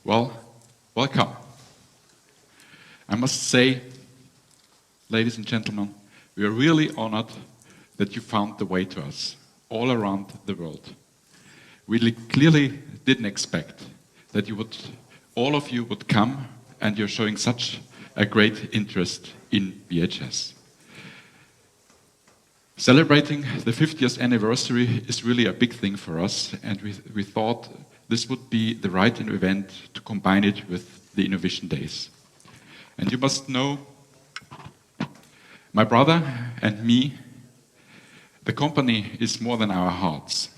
Well, welcome. I must say, ladies and gentlemen, we are really honored that you found the way to us all around the world. We clearly didn't expect that all of you would come, and you're showing such a great interest in BHS. Celebrating the 50th anniversary is really a big thing for us, and we thought this would be the right event to combine it with the Innovision Days. And you must know, my brother and me, the company is more than our hearts.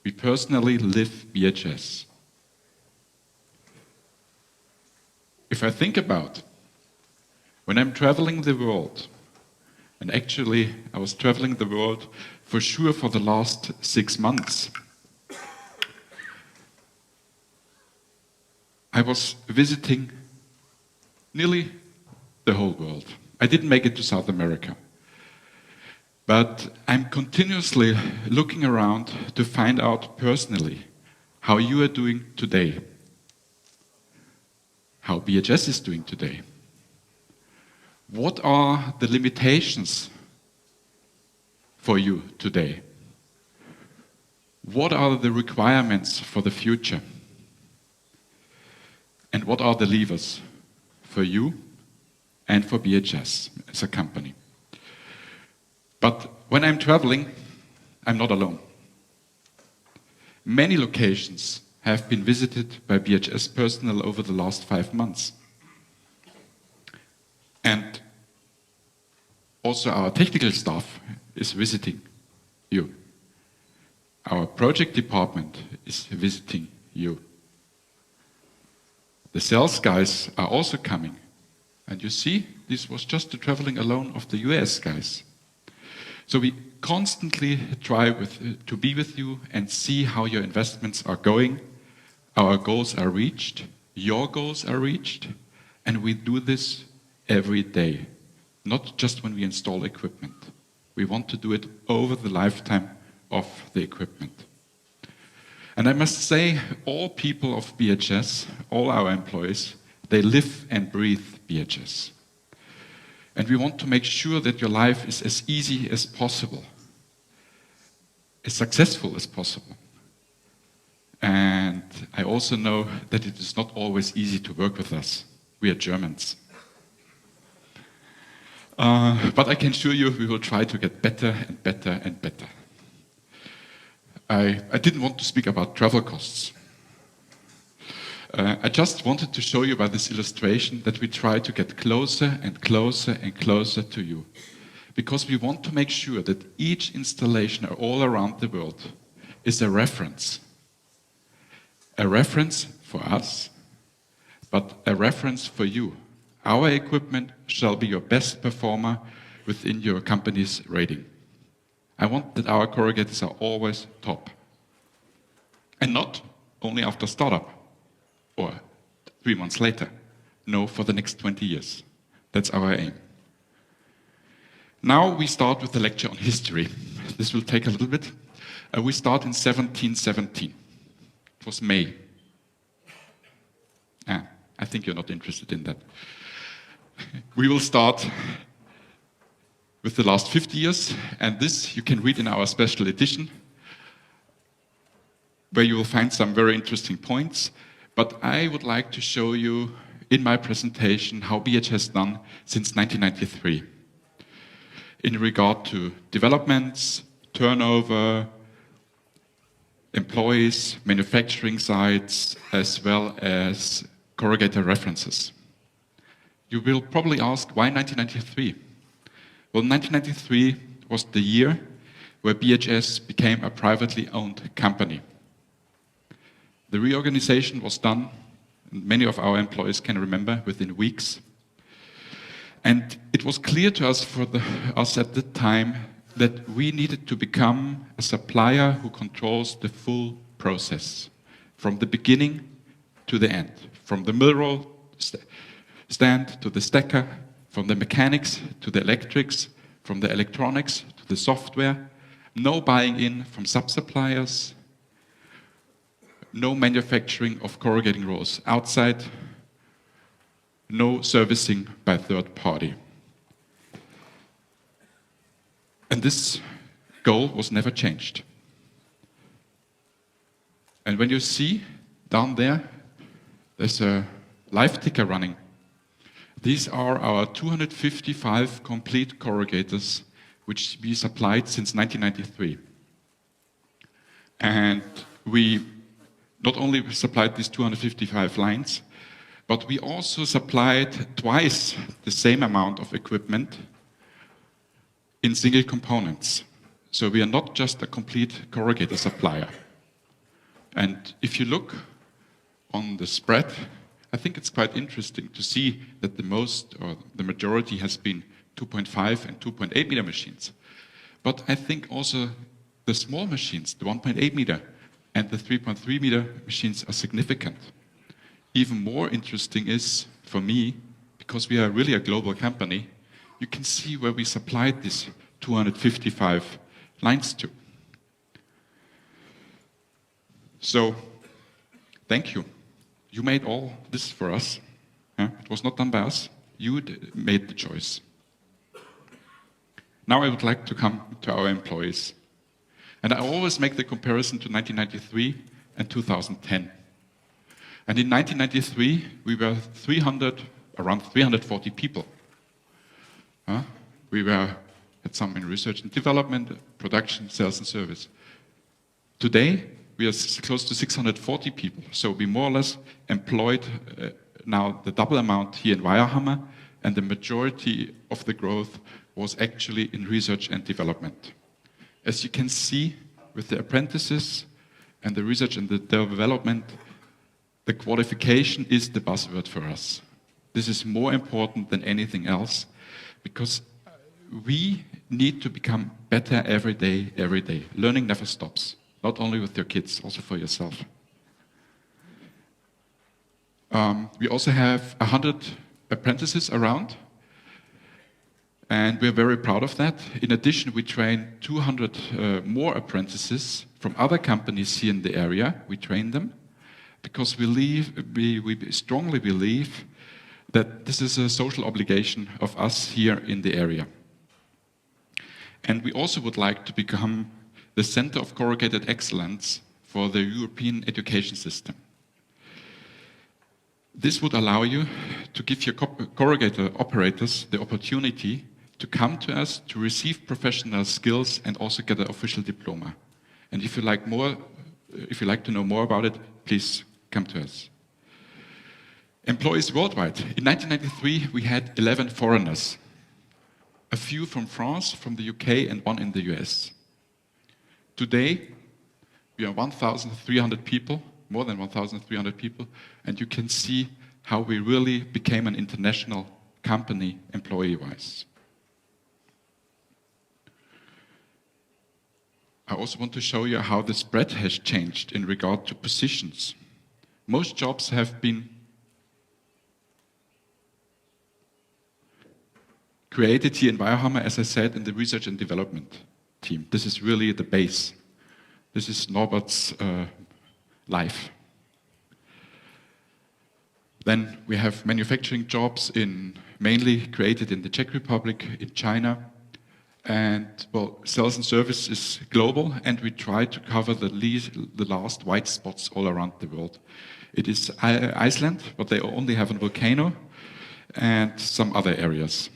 We personally live BHS. If I think about when I'm traveling the world, and actually I was traveling the world for sure for the last 6 months, I was visiting nearly the whole world. I didn't make it to South America. But I'm continuously looking around to find out personally how you are doing today, how BHS is doing today. What are the limitations for you today? What are the requirements for the future? And what are the levers for you and for BHS as a company? But when I'm traveling, I'm not alone. Many locations have been visited by BHS personnel over the last 5 months. And also our technical staff is visiting you. Our project department is visiting you. The sales guys are also coming. And you see, this was just the traveling alone of the US guys. So we constantly try to be with you and see how your investments are going. Our goals are reached, your goals are reached, and we do this every day, not just when we install equipment. We want to do it over the lifetime of the equipment. And I must say, all people of BHS, all our employees, they live and breathe BHS. And we want to make sure that your life is as easy as possible, as successful as possible. And I also know that it is not always easy to work with us. We are Germans. But I can assure you we will try to get better and better and better. I didn't want to speak about travel costs. I just wanted to show you by this illustration that we try to get closer and closer and closer to you. Because we want to make sure that each installation all around the world is a reference. A reference for us, but a reference for you. Our equipment shall be your best performer within your company's rating. I want that our corrugators are always top. And not only after startup or 3 months later. No, for the next 20 years. That's our aim. Now we start with the lecture on history. This will take a little bit. We start in 1717. It was May. I think you're not interested in that. We will start with the last 50 years, and this you can read in our special edition, where you will find some very interesting points. But I would like to show you in my presentation how BHS has done since 1993 in regard to developments, turnover, employees, manufacturing sites, as well as corrugator references. You will probably ask, why 1993? Well, 1993 was the year where BHS became a privately owned company. The reorganization was done, and many of our employees can remember, within weeks. And it was clear to us us at the time that we needed to become a supplier who controls the full process, from the beginning to the end, from the mill roll stand to the stacker, from the mechanics to the electrics, from the electronics to the software, no buying in from sub-suppliers, no manufacturing of corrugating rolls outside, no servicing by third party. And this goal was never changed. And when you see down there, there's a live ticker running. These are our 255 complete corrugators, which we supplied since 1993. And we not only supplied these 255 lines, but we also supplied twice the same amount of equipment in single components. So we are not just a complete corrugator supplier. And if you look on the spread, I think it's quite interesting to see that the majority has been 2.5 and 2.8 meter machines. But I think also the small machines, the 1.8 meter and the 3.3 meter machines are significant. Even more interesting is, for me, because we are really a global company, you can see where we supplied these 255 lines to. So, thank you. You made all this for us. It was not done by us. You made the choice. Now I would like to come to our employees. And I always make the comparison to 1993 and 2010. And in 1993, we were around 340 people. We had some in research and development, production, sales and service. Today, we are close to 640 people. So we more or less employed now the double amount here in Weierhammer, and the majority of the growth was actually in research and development. As you can see, with the apprentices and the research and the development, the qualification is the buzzword for us. This is more important than anything else, because we need to become better every day, every day. Learning never stops, not only with your kids, also for yourself. We also have 100 apprentices around, and we're very proud of that. In addition, we train 200 more apprentices from other companies here in the area. We train them because we strongly believe that this is a social obligation of us here in the area. And we also would like to become the center of corrugated excellence for the European education system. This would allow you to give your corrugator operators the opportunity to come to us to receive professional skills and also get an official diploma. And if you like to know more about it, please come to us. Employees worldwide. In 1993, we had 11 foreigners. A few from France, from the UK, and one in the US. Today, we are 1,300 people, more than 1,300 people, and you can see how we really became an international company employee-wise. I also want to show you how the spread has changed in regard to positions. Most jobs have been created here in Weierhammer, as I said, in the research and development team. This is really the base. This is Norbert's life. Then we have manufacturing jobs mainly created in the Czech Republic, in China. And, well, sales and service is global, and we try to cover the last white spots all around the world. It is Iceland, but they only have a volcano, and some other areas.